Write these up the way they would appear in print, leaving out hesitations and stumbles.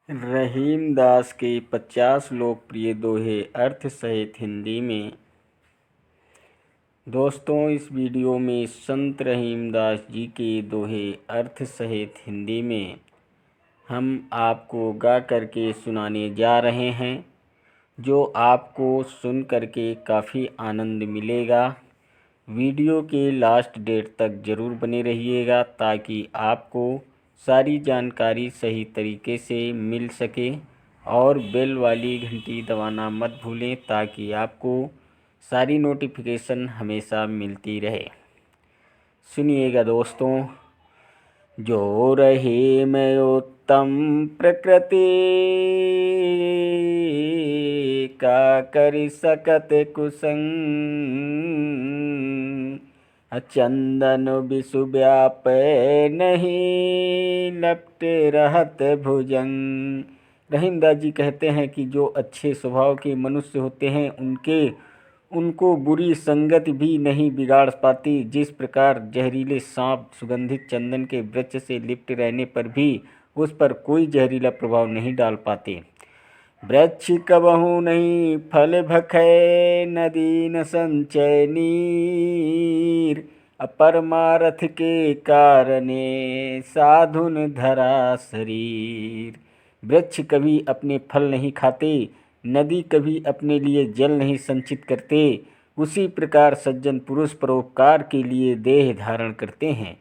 रहीम दास के 50 लोकप्रिय दोहे अर्थ सहित हिंदी में। दोस्तों, इस वीडियो में संत रहीम दास जी के दोहे अर्थ सहित हिंदी में हम आपको गा करके सुनाने जा रहे हैं, जो आपको सुन करके काफ़ी आनंद मिलेगा। वीडियो के लास्ट डेट तक ज़रूर बने रहिएगा ताकि आपको सारी जानकारी सही तरीके से मिल सके, और बेल वाली घंटी दबाना मत भूलें ताकि आपको सारी नोटिफिकेशन हमेशा मिलती रहे। सुनिएगा दोस्तों। जो रहे मैं उत्तम प्रकृति का कर सकत कुसंग, चंदन विषु व्यापै नहीं लपटे रहत भुजंग। रहीम दास जी कहते हैं कि जो अच्छे स्वभाव के मनुष्य होते हैं उनको बुरी संगत भी नहीं बिगाड़ पाती। जिस प्रकार जहरीले सांप सुगंधित चंदन के वृक्ष से लिप्ट रहने पर भी उस पर कोई जहरीला प्रभाव नहीं डाल पाते। वृक्ष कबहू नहीं फल भखै, नदी न संचय नीर, परमारथ के कारणे साधुन धरा शरीर। वृक्ष कभी अपने फल नहीं खाते, नदी कभी अपने लिए जल नहीं संचित करते। उसी प्रकार सज्जन पुरुष परोपकार के लिए देह धारण करते हैं।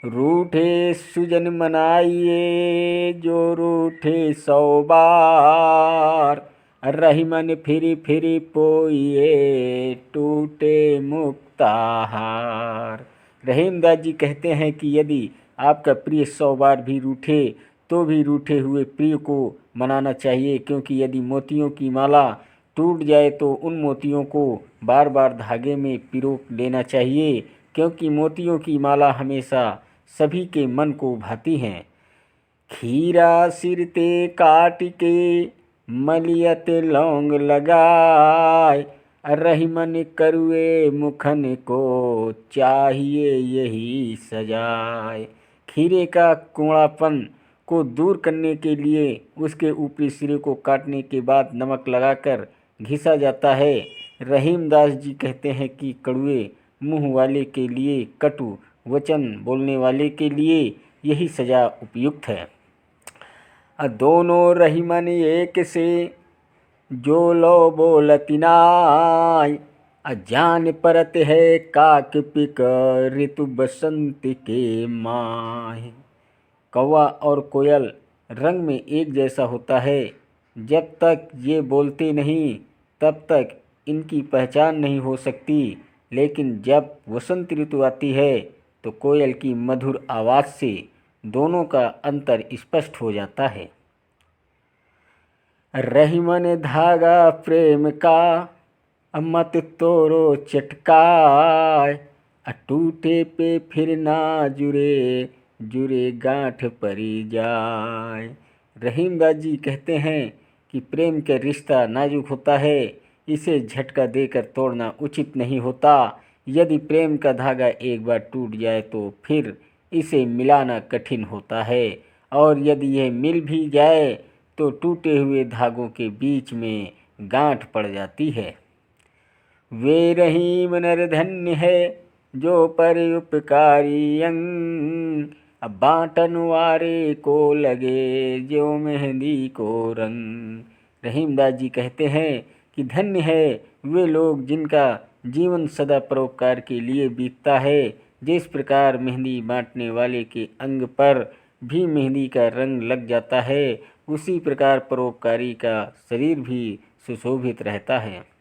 रूठे सुजन मनाइए जो रूठे 100 बार, रहीमन फिरी फिरी पोइए टूटे मुक्ताहार। रहीम दास जी कहते हैं कि यदि आपका प्रिय 100 बार भी रूठे तो भी रूठे हुए प्रिय को मनाना चाहिए, क्योंकि यदि मोतियों की माला टूट जाए तो उन मोतियों को बार बार धागे में पिरो लेना चाहिए, क्योंकि मोतियों की माला हमेशा सभी के मन को भाती हैं। खीरा सिरते काट के मलियत लौंग लगाए, रहीमन करुए मुखन को चाहिए यही सजाए। खीरे का कोड़ापन को दूर करने के लिए उसके ऊपरी सिरे को काटने के बाद नमक लगाकर घिसा जाता है। रहीम दास जी कहते हैं कि कड़वे मुँह वाले के लिए, कटु वचन बोलने वाले के लिए यही सजा उपयुक्त है। दोनों रहीमन एक से जो लो बोलति नाय, जान परत है काक पिक ऋतु बसंत के माह। कौवा और कोयल रंग में एक जैसा होता है। जब तक ये बोलते नहीं तब तक इनकी पहचान नहीं हो सकती, लेकिन जब वसंत ऋतु आती है तो कोयल की मधुर आवाज़ से दोनों का अंतर स्पष्ट हो जाता है। रहीमन धागा प्रेम का मत तोड़ो चटकाए, टूटे पे फिर ना जुड़े जुड़े गांठ परी जाए। रहीम दास जी कहते हैं कि प्रेम का रिश्ता नाजुक होता है, इसे झटका देकर तोड़ना उचित नहीं होता। यदि प्रेम का धागा एक बार टूट जाए तो फिर इसे मिलाना कठिन होता है, और यदि यह मिल भी जाए तो टूटे हुए धागों के बीच में गांठ पड़ जाती है। वे रहीम नर धन्य है जो पर उपकारी अंग, बाँटन वारे को लगे जो मेहंदी को रंग। रहीम दास जी कहते हैं कि धन्य है वे लोग जिनका जीवन सदा परोपकार के लिए बीतता है। जिस प्रकार मेहंदी बाँटने वाले के अंग पर भी मेहंदी का रंग लग जाता है, उसी प्रकार परोपकारी का शरीर भी सुशोभित रहता है।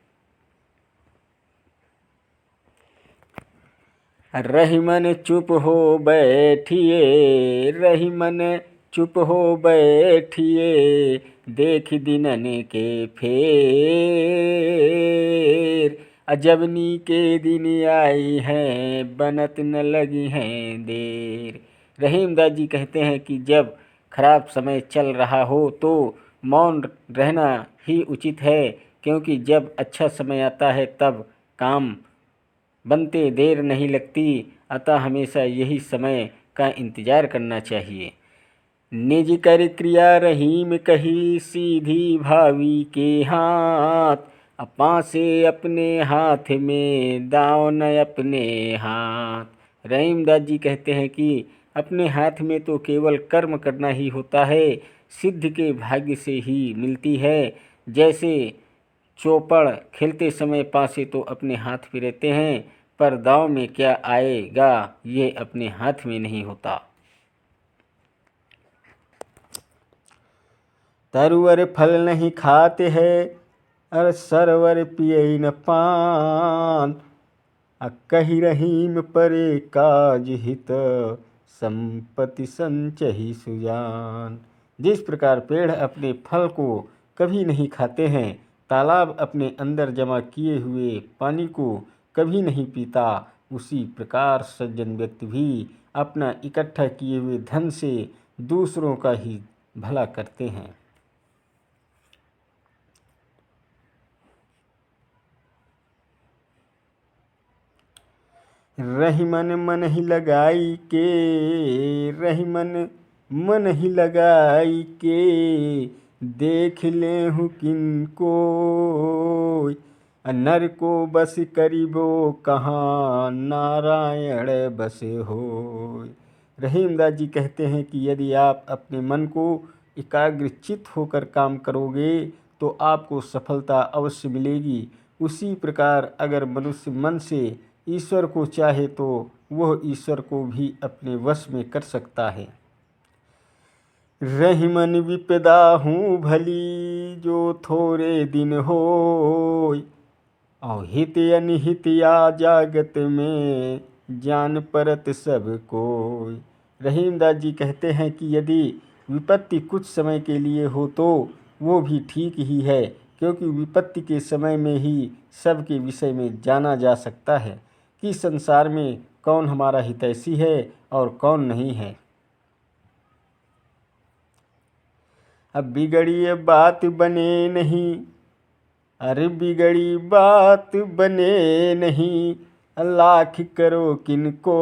रहीमन चुप हो बैठिए, रहीमन चुप हो बैठिए, देख दिनन के फेर, अजबनी के दिन आई हैं बनत न लगी हैं देर। रहीम दास जी कहते हैं कि जब खराब समय चल रहा हो तो मौन रहना ही उचित है, क्योंकि जब अच्छा समय आता है तब काम बनते देर नहीं लगती। अतः हमेशा यही समय का इंतज़ार करना चाहिए। निज कर क्रिया रहीम कही सीधी भावी के हाथ, पासे अपने हाथ में दाव न अपने हाथ। रहीमदास जी कहते हैं कि अपने हाथ में तो केवल कर्म करना ही होता है, सिद्ध के भाग्य से ही मिलती है। जैसे चौपड़ खेलते समय पासे तो अपने हाथ पे रहते हैं, पर दाव में क्या आएगा ये अपने हाथ में नहीं होता। तरुवर फल नहीं खाते हैं, और सरवर पिए न पान, कही रहीम परे काज हित, संपत्ति संचही सुजान। जिस प्रकार पेड़ अपने फल को कभी नहीं खाते हैं, तालाब अपने अंदर जमा किए हुए पानी को कभी नहीं पीता, उसी प्रकार सज्जन व्यक्ति भी अपना इकट्ठा किए हुए धन से दूसरों का ही भला करते हैं। रही मन ही लगाई के, रही मन ही लगाई के, देख ले हूँ किनको, नर को बस करीबो कहाँ, नारायण बस हो। रहीमदास जी कहते हैं कि यदि आप अपने मन को एकाग्रचित होकर काम करोगे तो आपको सफलता अवश्य मिलेगी। उसी प्रकार अगर मनुष्य मन से ईश्वर को चाहे तो वह ईश्वर को भी अपने वश में कर सकता है। रही मन विपदा हूँ भली, जो थोड़े दिन होय, और हित अनिहित या जागत में, जान परत सब कोय। रहीमदास जी कहते हैं कि यदि विपत्ति कुछ समय के लिए हो तो वो भी ठीक ही है, क्योंकि विपत्ति के समय में ही सबके विषय में जाना जा सकता है कि संसार में कौन हमारा हितैषी है और कौन नहीं है। अब बिगड़ी बात बने नहीं, अरे बिगड़ी बात बने नहीं, लाख करो किनको,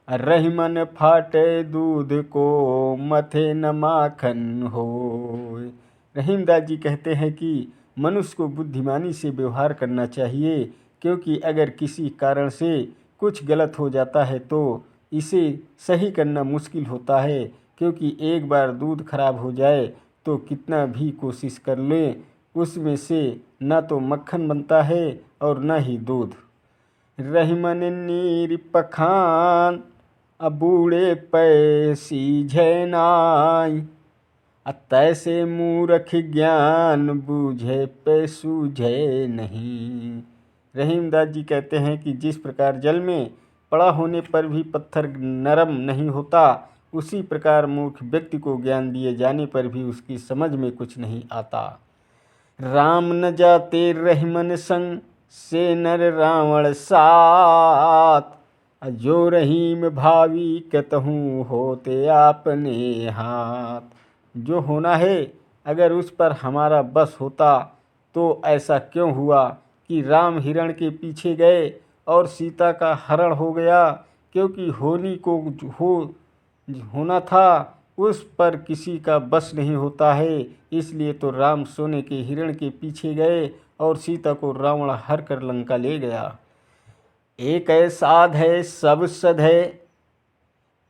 रही मन फाटे दूध को, मथे न माखन हो। रहीमदास जी कहते हैं कि मनुष्य को बुद्धिमानी से व्यवहार करना चाहिए, क्योंकि अगर किसी कारण से कुछ गलत हो जाता है तो इसे सही करना मुश्किल होता है, क्योंकि एक बार दूध खराब हो जाए तो कितना भी कोशिश कर लें उसमें से न तो मक्खन बनता है और न ही दूध। रही मन नीर पखान, बूढ़े पैसी झैनाई, तैसे मूर्ख ज्ञान बूझे पे सूझे नहीं। रहीमदास जी कहते हैं कि जिस प्रकार जल में पड़ा होने पर भी पत्थर नरम नहीं होता, उसी प्रकार मूर्ख व्यक्ति को ज्ञान दिए जाने पर भी उसकी समझ में कुछ नहीं आता। राम न जाते रही मन संग, से नर रावण साथ, जो रहीम भावी कतहूँ होते आपने हाथ। जो होना है अगर उस पर हमारा बस होता तो ऐसा क्यों हुआ कि राम हिरण के पीछे गए और सीता का हरण हो गया, क्योंकि होना था उस पर किसी का बस नहीं होता है। इसलिए तो राम सोने के हिरण के पीछे गए और सीता को रावण हर कर लंका ले गया। एक साध है सब सध है,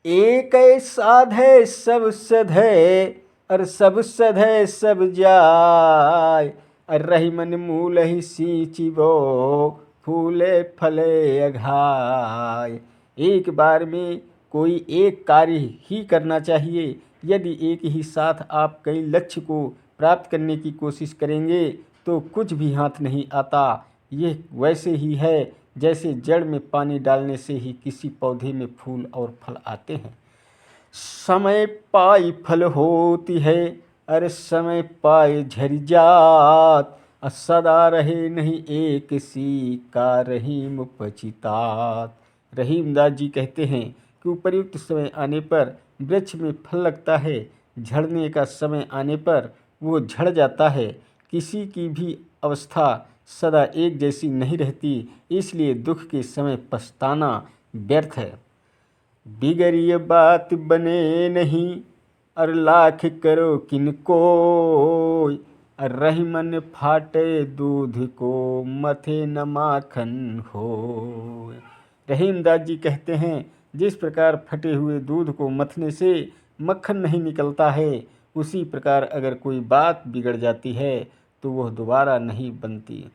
एक साध है सब सध है, और सब सध है सब जाय, रही मन मूल ही सींचिबो, फूले फले अघाय। एक बार में कोई एक कार्य ही करना चाहिए। यदि एक ही साथ आप कई लक्ष्य को प्राप्त करने की कोशिश करेंगे तो कुछ भी हाथ नहीं आता। यह वैसे ही है जैसे जड़ में पानी डालने से ही किसी पौधे में फूल और फल आते हैं। समय पाई फल होती है, अरे समय पाए झर जात, सदा रहे नहीं एक सी का रहीम पचितात। रहीमदास जी कहते हैं कि उपयुक्त समय आने पर वृक्ष में फल लगता है, झड़ने का समय आने पर वो झड़ जाता है। किसी की भी अवस्था सदा एक जैसी नहीं रहती, इसलिए दुख के समय पछताना व्यर्थ है। बिगर ये बात बने नहीं, और लाख करो किनको, और रही मन फाटे दूध को, मथे न माखन हो। रहीमदास जी कहते हैं, जिस प्रकार फटे हुए दूध को मथने से मक्खन नहीं निकलता है, उसी प्रकार अगर कोई बात बिगड़ जाती है तो वह दोबारा नहीं बनती।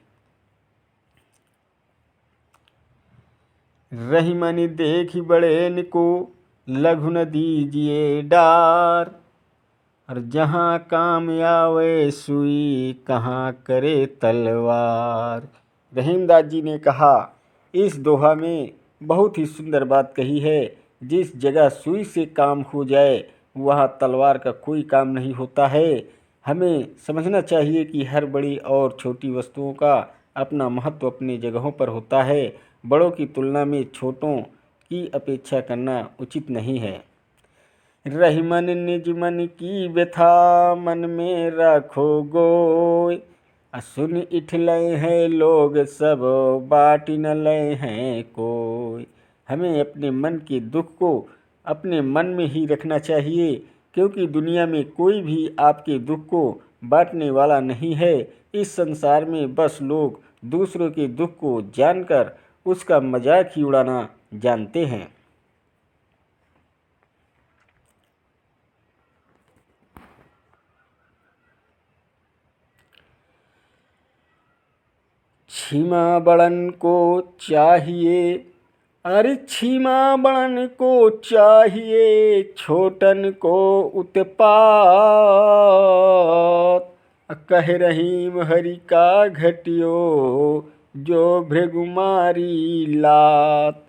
रही मन देखी बड़ेन को, लघु न दीजिए डार, और जहाँ काम आवे सुई, कहाँ करे तलवार। रहीमदास जी ने कहा, इस दोहा में बहुत ही सुंदर बात कही है। जिस जगह सुई से काम हो जाए वहाँ तलवार का कोई काम नहीं होता है। हमें समझना चाहिए कि हर बड़ी और छोटी वस्तुओं का अपना महत्व अपनी जगहों पर होता है। बड़ों की तुलना में छोटों की अपेक्षा करना उचित नहीं है। रही मन निज मन की व्यथा, मन में रखो गोय, सुन इठ लय हैं लोग सब, बाटी न लय हैं कोई। हमें अपने मन के दुख को अपने मन में ही रखना चाहिए, क्योंकि दुनिया में कोई भी आपके दुख को बांटने वाला नहीं है। इस संसार में बस लोग दूसरों के दुख को जानकर उसका मजाक ही उड़ाना जानते हैं। क्षमा बड़न को चाहिए, अरे क्षमा बड़न को चाहिए, छोटन को उत्पात। कह रहीम हरि का घटियो, जो भृगुमारी लात।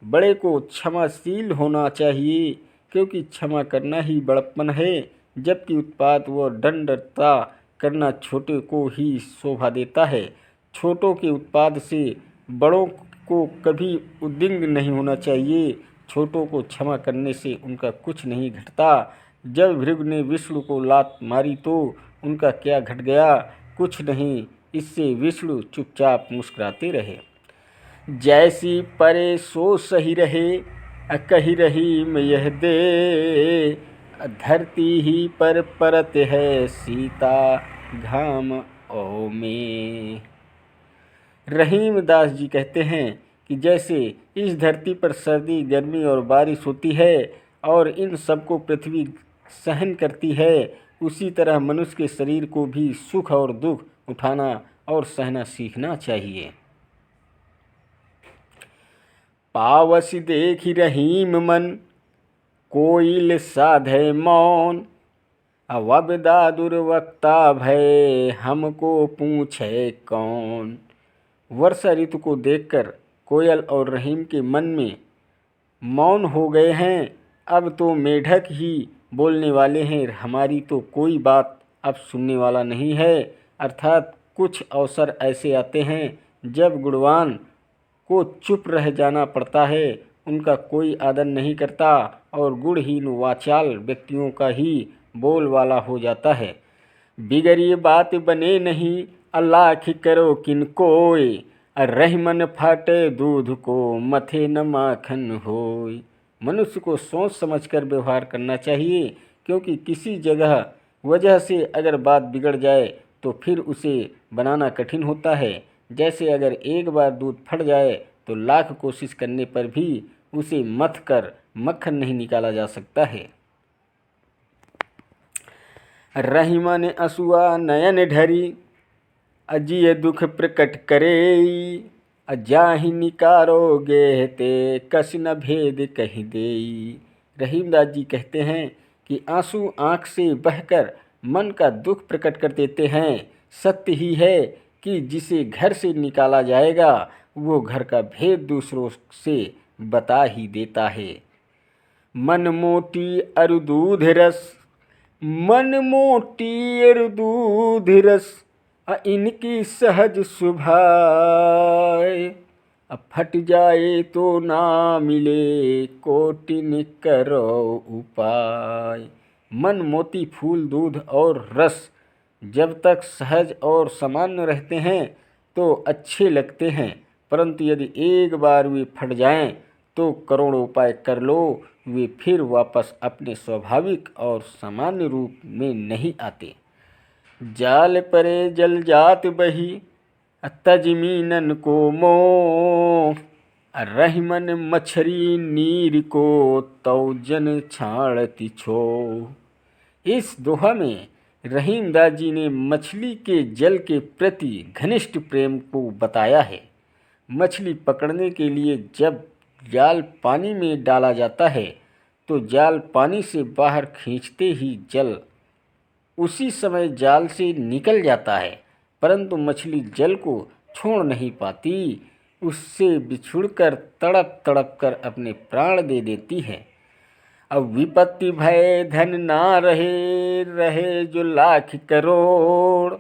बड़े को क्षमाशील होना चाहिए, क्योंकि क्षमा करना ही बड़प्पन है, जबकि उत्पात व दंडता करना छोटे को ही शोभा देता है। छोटों के उत्पाद से बड़ों को कभी उद्विग्न नहीं होना चाहिए। छोटों को क्षमा करने से उनका कुछ नहीं घटता। जब भृगु ने विष्णु को लात मारी तो उनका क्या घट गया? कुछ नहीं। इससे विष्णु चुपचाप मुस्कुराते रहे। जैसी परे सो सही रहे, कही रहीम यह दे, धरती ही पर परत है सीता, घाम ओ में। रहीमदास जी कहते हैं कि जैसे इस धरती पर सर्दी, गर्मी और बारिश होती है और इन सबको पृथ्वी सहन करती है, उसी तरह मनुष्य के शरीर को भी सुख और दुख उठाना और सहना सीखना चाहिए। पावस देखी रहीम मन, कोइल साधे मौन, अवबदा दुर्वक्ता भय, हमको पूछे कौन। वर्षा ऋतु को देखकर कोयल और रहीम के मन में मौन हो गए हैं। अब तो मेढक ही बोलने वाले हैं, हमारी तो कोई बात अब सुनने वाला नहीं है। अर्थात कुछ अवसर ऐसे आते हैं जब गुणवान को चुप रह जाना पड़ता है, उनका कोई आदर नहीं करता और गुणहीन वाचाल व्यक्तियों का ही बोलवाला हो जाता है। बिगर ये बात बने नहीं, अल्लाह की करो किनकोय, रही मन फाटे दूध को, मथे न माखन होय। मनुष्य को सोच समझकर व्यवहार करना चाहिए, क्योंकि किसी वजह से अगर बात बिगड़ जाए तो फिर उसे बनाना कठिन होता है। जैसे अगर एक बार दूध फट जाए तो लाख कोशिश करने पर भी उसे मथ कर मक्खन नहीं निकाला जा सकता है। रहीमा ने असुआ नयन ढरी, अजिय दुख प्रकट करे, अजाहि निकारोगे ते, कस न भेद कही देई। रहीमदास जी कहते हैं कि आंसू आँख से बहकर मन का दुख प्रकट कर देते हैं। सत्य ही है कि जिसे घर से निकाला जाएगा वो घर का भेद दूसरों से बता ही देता है। मन मोटी अरु दूध रस, मन मोटी अरु दूध रस, इनकी सहज सुभाय, फट जाए तो ना मिले, कोटिन करो उपाय। मन मोती फूल दूध और रस जब तक सहज और सामान्य रहते हैं तो अच्छे लगते हैं, परंतु यदि एक बार वे फट जाएं तो करोड़ों उपाय कर लो, वे फिर वापस अपने स्वाभाविक और सामान्य रूप में नहीं आते। जाल परे जल जात बही, तजमीनन को मोह, रहीमन मछरी नीर को, तौ जन छाड़ती छो। इस दोहा में रहीमदास जी ने मछली के जल के प्रति घनिष्ठ प्रेम को बताया है। मछली पकड़ने के लिए जब जाल पानी में डाला जाता है तो जाल पानी से बाहर खींचते ही जल उसी समय जाल से निकल जाता है, परंतु मछली जल को छोड़ नहीं पाती, उससे बिछुड़कर तड़प तड़प कर अपने प्राण दे देती है। अब विपत्ति भय धन ना रहे, रहे जो लाख करोड़,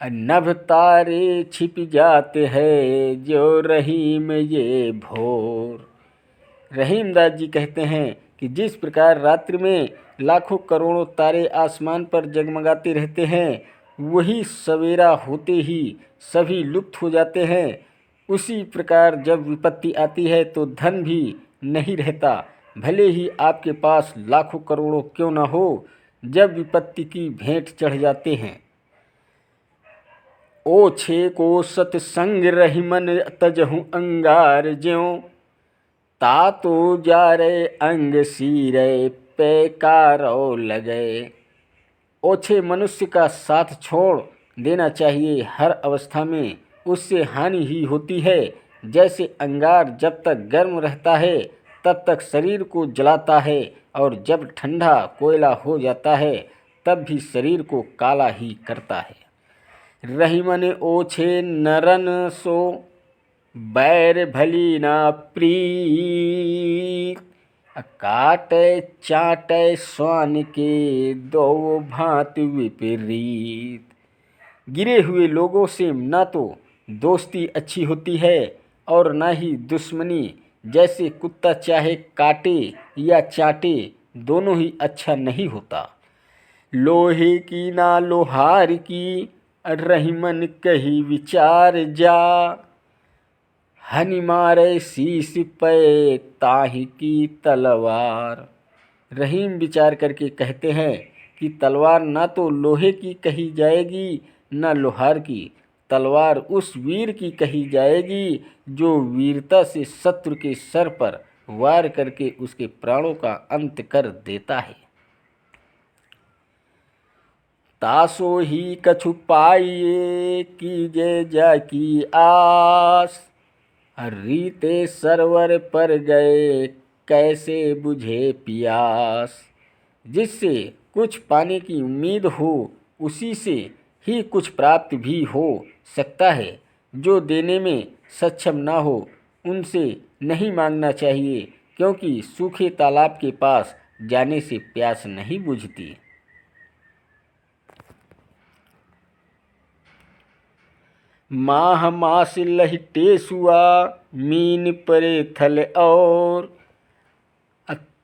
नभ तारे छिप जाते हैं जो रहीम ये भोर। रहीमदास जी कहते हैं कि जिस प्रकार रात्रि में लाखों करोड़ों तारे आसमान पर जगमगाते रहते हैं, वही सवेरा होते ही सभी लुप्त हो जाते हैं, उसी प्रकार जब विपत्ति आती है तो धन भी नहीं रहता, भले ही आपके पास लाखों करोड़ों क्यों न हो, जब विपत्ति की भेंट चढ़ जाते हैं। ओछे को सतसंग रहीमन तजहु अंगार ज्यों, तातो जा रे अंग सीरे पैकारो लगे। ओछे मनुष्य का साथ छोड़ देना चाहिए, हर अवस्था में उससे हानि ही होती है। जैसे अंगार जब तक गर्म रहता है तब तक शरीर को जलाता है, और जब ठंडा कोयला हो जाता है तब भी शरीर को काला ही करता है। रहीमन ओछे नरन सो, बैर भली ना प्रीत, काटे चाटे स्वान के दो भांति विपरीत। गिरे हुए लोगों से ना तो दोस्ती अच्छी होती है और ना ही दुश्मनी। जैसे कुत्ता चाहे काटे या चाटे, दोनों ही अच्छा नहीं होता। लोहे की ना लोहार की, रहीमन कही विचार जा, हनि मारे शीश पे ताहि की तलवार। रहीम विचार करके कहते हैं कि तलवार ना तो लोहे की कही जाएगी ना लोहार की, तलवार उस वीर की कही जाएगी जो वीरता से शत्रु के सर पर वार करके उसके प्राणों का अंत कर देता है। तासो ही कछु पाइए कीजे जा की आस, रीते सरवर पर गए कैसे बुझे पियास। जिससे कुछ पाने की उम्मीद हो उसी से ही कुछ प्राप्त भी हो सकता है। जो देने में सक्षम ना हो उनसे नहीं मांगना चाहिए, क्योंकि सूखे तालाब के पास जाने से प्यास नहीं बुझती। माह मास लहिटेसुआ, मीन परे थल और,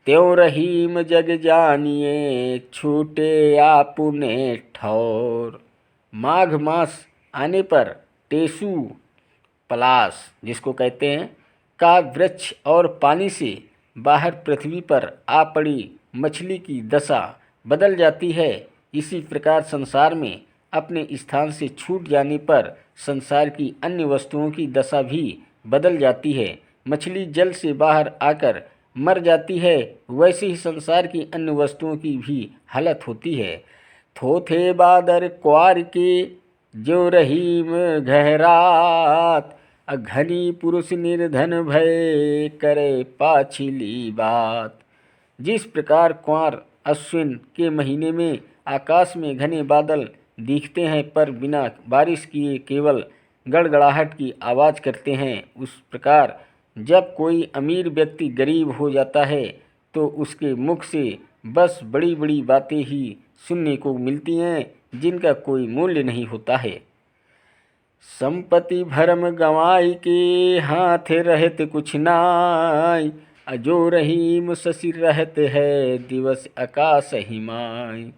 त्यों रहीम जग जानिए छूटे आपुने ठौर। माघ मास आने पर टेसु पलाश जिसको कहते हैं का वृक्ष और पानी से बाहर पृथ्वी पर आ पड़ी मछली की दशा बदल जाती है। इसी प्रकार संसार में अपने स्थान से छूट जाने पर संसार की अन्य वस्तुओं की दशा भी बदल जाती है। मछली जल से बाहर आकर मर जाती है, वैसे ही संसार की अन्य वस्तुओं की भी हालत होती है। थोथे बादर क्वार के, जो रहीम गहरात, घनी पुरुष निर्धन भय करे पाछिली बात। जिस प्रकार क्वार अश्विन के महीने में आकाश में घने बादल दिखते हैं पर बिना बारिश किए केवल गड़गड़ाहट की आवाज़ करते हैं, उस प्रकार जब कोई अमीर व्यक्ति गरीब हो जाता है तो उसके मुख से बस बड़ी बड़ी बातें ही सुनने को मिलती हैं जिनका कोई मूल्य नहीं होता है। संपत्ति भरम गंवाई के, हाथ रहत कुछ नाई, अजो रहीम शशि रहते है दिवस आकाश हिमाय।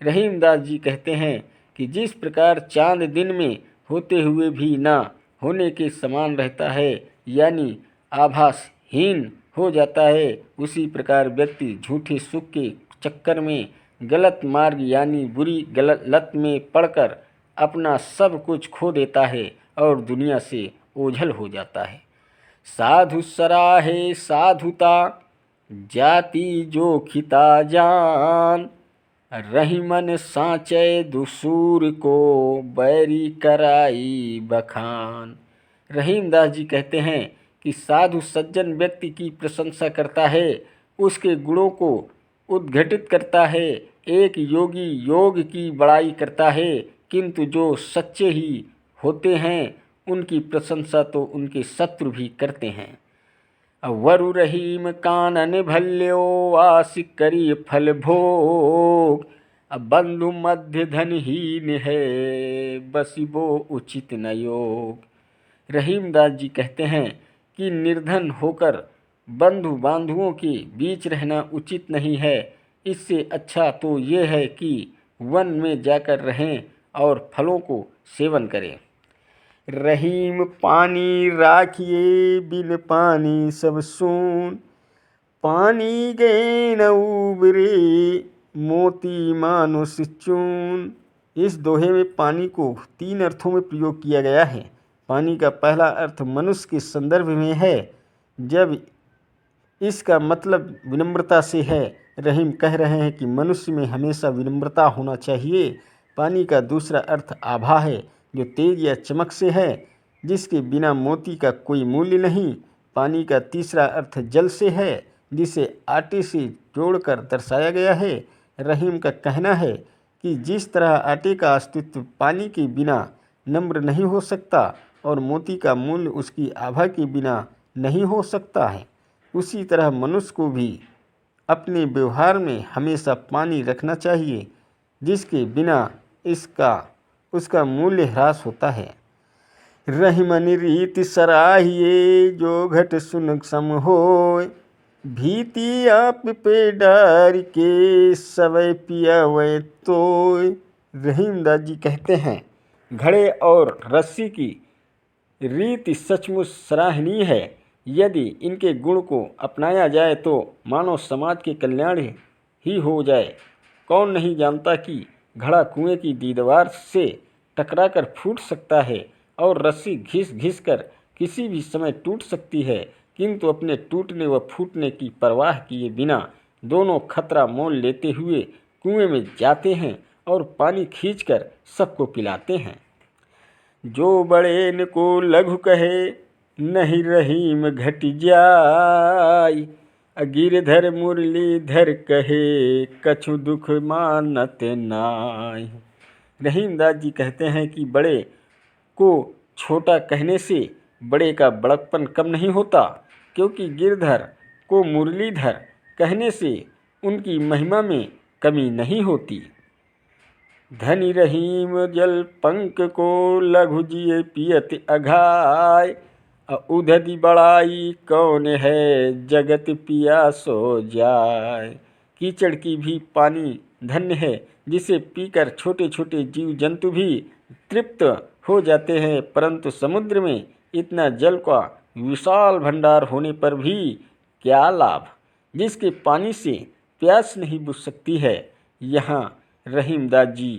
रहीमदास जी कहते हैं कि जिस प्रकार चांद दिन में होते हुए भी ना होने के समान रहता है, यानी आभासहीन हो जाता है, उसी प्रकार व्यक्ति झूठे सुख के चक्कर में गलत मार्ग यानी बुरी गलत लत में पड़कर अपना सब कुछ खो देता है और दुनिया से ओझल हो जाता है। साधु सराहे साधुता जाति जो खिता जान, रही मन साँचे दुसूर को बैरी कराई बखान। रहीमदास जी कहते हैं कि साधु सज्जन व्यक्ति की प्रशंसा करता है, उसके गुणों को उद्घटित करता है, एक योगी योग की बड़ाई करता है, किंतु जो सच्चे ही होते हैं उनकी प्रशंसा तो उनके शत्रु भी करते हैं। वरु रहीम कानन भल्यो आशिक करी फल भोग, बंधु मध्य धनहीन है बसिबो उचित न योग। रहीमदास जी कहते हैं कि निर्धन होकर बंधु बांधुओं के बीच रहना उचित नहीं है। इससे अच्छा तो ये है कि वन में जाकर रहें और फलों को सेवन करें। रहीम पानी राखिए बिन पानी सब सून, पानी गए न उबरे मोती मानुष चून। इस दोहे में पानी को 3 अर्थों में प्रयोग किया गया है। पानी का पहला अर्थ मनुष्य के संदर्भ में है, जब इसका मतलब विनम्रता से है। रहीम कह रहे हैं कि मनुष्य में हमेशा विनम्रता होना चाहिए। पानी का दूसरा अर्थ आभा है, जो तेज या चमक से है, जिसके बिना मोती का कोई मूल्य नहीं। पानी का तीसरा अर्थ जल से है, जिसे आटे से जोड़कर दर्शाया गया है। रहीम का कहना है कि जिस तरह आटे का अस्तित्व पानी के बिना नम्र नहीं हो सकता और मोती का मूल्य उसकी आभा के बिना नहीं हो सकता है, उसी तरह मनुष्य को भी अपने व्यवहार में हमेशा पानी रखना चाहिए, जिसके बिना उसका मूल्य ह्रास होता है। रहीमन रीति सराहिए जो घट सुन सम होय, भीति आप पे डार के सवै पिया वै तोय। रहीमदास जी कहते हैं घड़े और रस्सी की रीति सचमुच सराहनीय है। यदि इनके गुण को अपनाया जाए तो मानव समाज के कल्याण ही हो जाए। कौन नहीं जानता कि घड़ा कुएं की दीवार से टकराकर फूट सकता है और रस्सी घिस घिस कर किसी भी समय टूट सकती है, किंतु अपने टूटने व फूटने की परवाह किए बिना दोनों खतरा मोल लेते हुए कुएं में जाते हैं और पानी खींचकर सबको पिलाते हैं। जो बड़े को लघु कहे नहीं रहीम घट जाय, गिरधर मुरलीधर कहे कछु दुख मानत नाय। रहीमदास जी कहते हैं कि बड़े को छोटा कहने से बड़े का बड़कपन कम नहीं होता, क्योंकि गिरधर को मुरलीधर कहने से उनकी महिमा में कमी नहीं होती। धनी रहीम जल पंक को लघु जिए पियत अघाय, उधदी बड़ाई कौन है जगत पिया सो जाय। कीचड़ की भी पानी धन्य है, जिसे पीकर छोटे छोटे जीव जंतु भी तृप्त हो जाते हैं, परंतु समुद्र में इतना जल का विशाल भंडार होने पर भी क्या लाभ, जिसके पानी से प्यास नहीं बुझ सकती है। यहाँ रहीमदास जी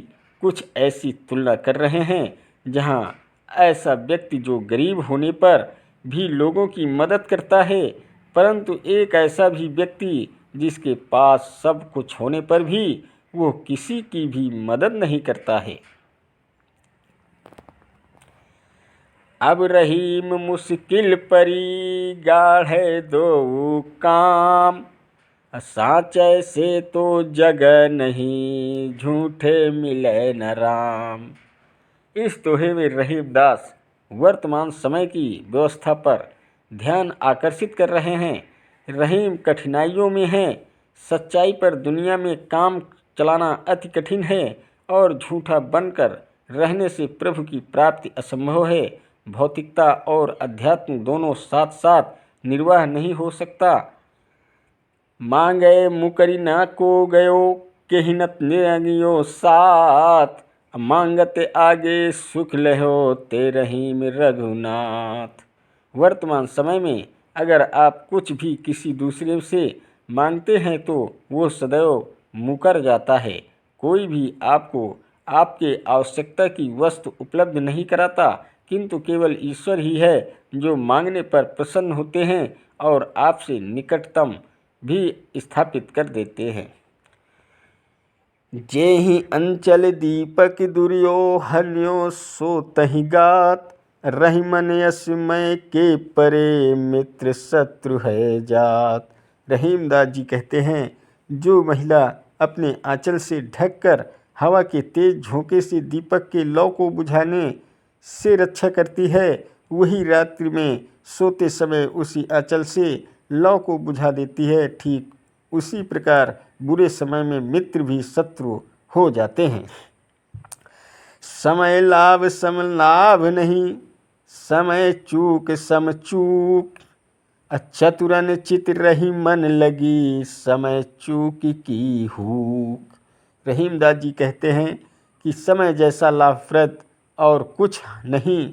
कुछ ऐसी तुलना कर रहे हैं जहाँ ऐसा व्यक्ति जो गरीब होने पर भी लोगों की मदद करता है, परंतु एक ऐसा भी व्यक्ति जिसके पास सब कुछ होने पर भी वो किसी की भी मदद नहीं करता है। अब रहीम मुश्किल परी गाढ़े दो काम, साँचे से तो जग नहीं झूठे मिले न राम। इस दोहे में रहीमदास वर्तमान समय की व्यवस्था पर ध्यान आकर्षित कर रहे हैं। रहीम कठिनाइयों में हैं। सच्चाई पर दुनिया में काम चलाना अति कठिन है और झूठा बनकर रहने से प्रभु की प्राप्ति असंभव है। भौतिकता और अध्यात्म दोनों साथ साथ निर्वाह नहीं हो सकता। मांगे मुकरी ना को गयो केहिनत नियो साथ, मांगते आगे सुख लहो ते रहीम रघुनाथ। वर्तमान समय में अगर आप कुछ भी किसी दूसरे से मांगते हैं तो वो सदैव मुकर जाता है। कोई भी आपको आपके आवश्यकता की वस्तु उपलब्ध नहीं कराता, किंतु केवल ईश्वर ही है जो मांगने पर प्रसन्न होते हैं और आपसे निकटतम भी स्थापित कर देते हैं। जेहि अंचल दीपक दुर्यो हन्यो सो तहि गात, रही मन यशमय के परे मित्र शत्रु है जात। रहीमदास जी कहते हैं, जो महिला अपने आंचल से ढककर हवा के तेज झोंके से दीपक के लौ को बुझाने से रक्षा करती है, वही रात्रि में सोते समय उसी आंचल से लौ को बुझा देती है। ठीक उसी प्रकार बुरे समय में मित्र भी शत्रु हो जाते हैं। समय लाभ सम लाभ नहीं, समय चूक सम चूक, चतुरन चित रही मन लगी, समय चूक की हूक। रहीमदास जी कहते हैं कि समय जैसा लाभप्रद और कुछ नहीं,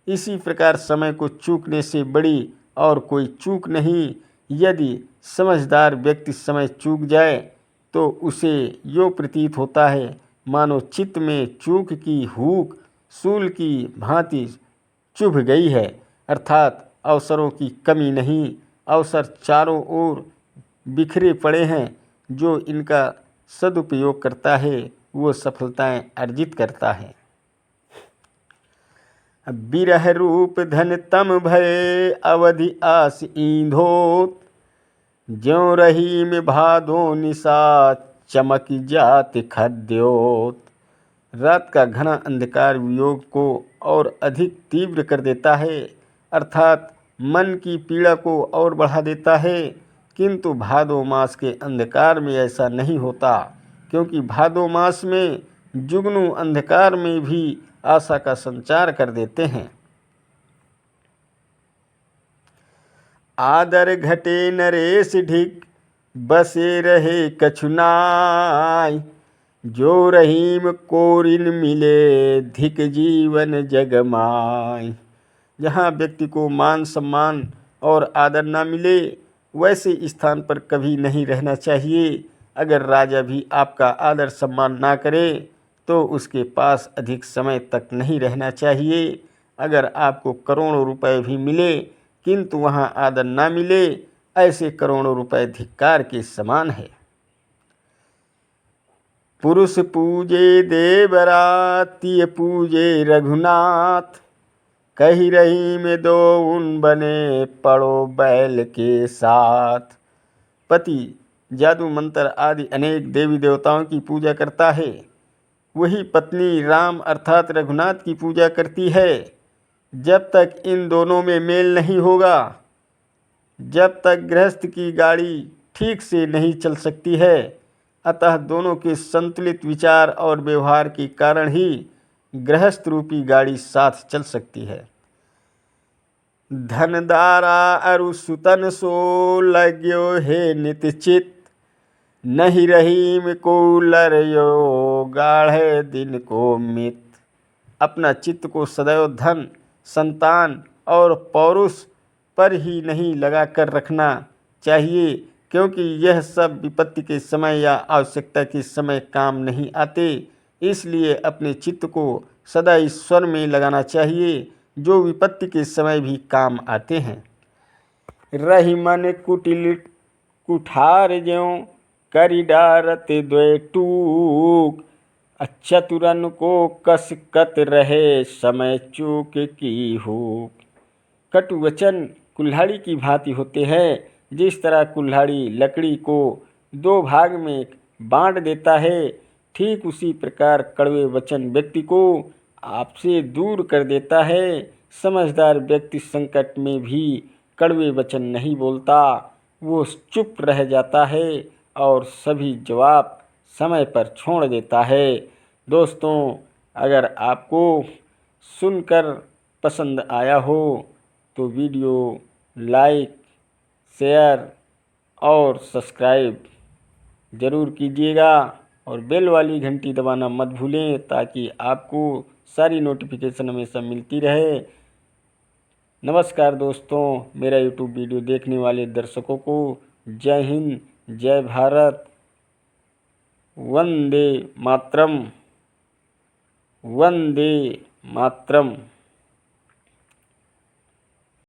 इसी प्रकार समय को चूकने से बड़ी और कोई चूक नहीं। यदि समझदार व्यक्ति समय चूक जाए तो उसे यो प्रतीत होता है मानो चित्त में चूक की हूक सूल की भांति चुभ गई है, अर्थात अवसरों की कमी नहीं, अवसर चारों ओर बिखरे पड़े हैं। जो इनका सदुपयोग करता है वो सफलताएं अर्जित करता है। बिरह रूप धन तम भय, अवधि आस ईंधोत, ज्यों रही में भादो निशा, चमक जात खद्योत। रात का घना अंधकार वियोग को और अधिक तीव्र कर देता है, अर्थात मन की पीड़ा को और बढ़ा देता है। किंतु भादो मास के अंधकार में ऐसा नहीं होता, क्योंकि भादो मास में जुगनू अंधकार में भी आशा का संचार कर देते हैं। आदर घटे नरेश ढिक, बसे रहे कछुनाय, जो रहीम कोरिन मिले, धिक जीवन जगमाय। जहाँ व्यक्ति को मान सम्मान और आदर ना मिले, वैसे स्थान पर कभी नहीं रहना चाहिए। अगर राजा भी आपका आदर सम्मान ना करे तो उसके पास अधिक समय तक नहीं रहना चाहिए। अगर आपको करोड़ों रुपए भी मिले किंतु वहाँ आदर ना मिले, ऐसे करोड़ों रुपए धिक्कार के समान है। पुरुष पूजे देवरा, तिय पूजे रघुनाथ, कही रही में दो उन बने, पड़ो बैल के साथ। पति जादू मंत्र आदि अनेक देवी देवताओं की पूजा करता है, वही पत्नी राम अर्थात रघुनाथ की पूजा करती है। जब तक इन दोनों में मेल नहीं होगा, जब तक गृहस्थ की गाड़ी ठीक से नहीं चल सकती है। अतः दोनों के संतुलित विचार और व्यवहार के कारण ही गृहस्थ रूपी गाड़ी साथ चल सकती है। धनदारा अरु सुतन सो, लग्यो हे नित चित, नहीं रहीम को लरयो, गाढ़े दिन को मित। अपना चित्त को सदैव धन संतान और पौरुष पर ही नहीं लगा कर रखना चाहिए, क्योंकि यह सब विपत्ति के समय या आवश्यकता के समय काम नहीं आते। इसलिए अपने चित्त को सदा ईश्वर में लगाना चाहिए, जो विपत्ति के समय भी काम आते हैं। रही मन कुटिल कुठार ज्यों, करी डारत द्वय टूक, चतुरन को कस कत रहे, समय चूक की हूक। कटु वचन कुल्हाड़ी की भांति होते हैं। जिस तरह कुल्हाड़ी लकड़ी को दो भाग में बांट देता है, ठीक उसी प्रकार कड़वे वचन व्यक्ति को आपसे दूर कर देता है। समझदार व्यक्ति संकट में भी कड़वे वचन नहीं बोलता, वो चुप रह जाता है और सभी जवाब समय पर छोड़ देता है। दोस्तों, अगर आपको सुनकर पसंद आया हो तो वीडियो लाइक, शेयर और सब्सक्राइब ज़रूर कीजिएगा और बेल वाली घंटी दबाना मत भूलें, ताकि आपको सारी नोटिफिकेशन हमेशा मिलती रहे। नमस्कार दोस्तों, मेरा यूट्यूब वीडियो देखने वाले दर्शकों को जय हिंद, जय भारत, वंदे मातरम, वंदे मातरम।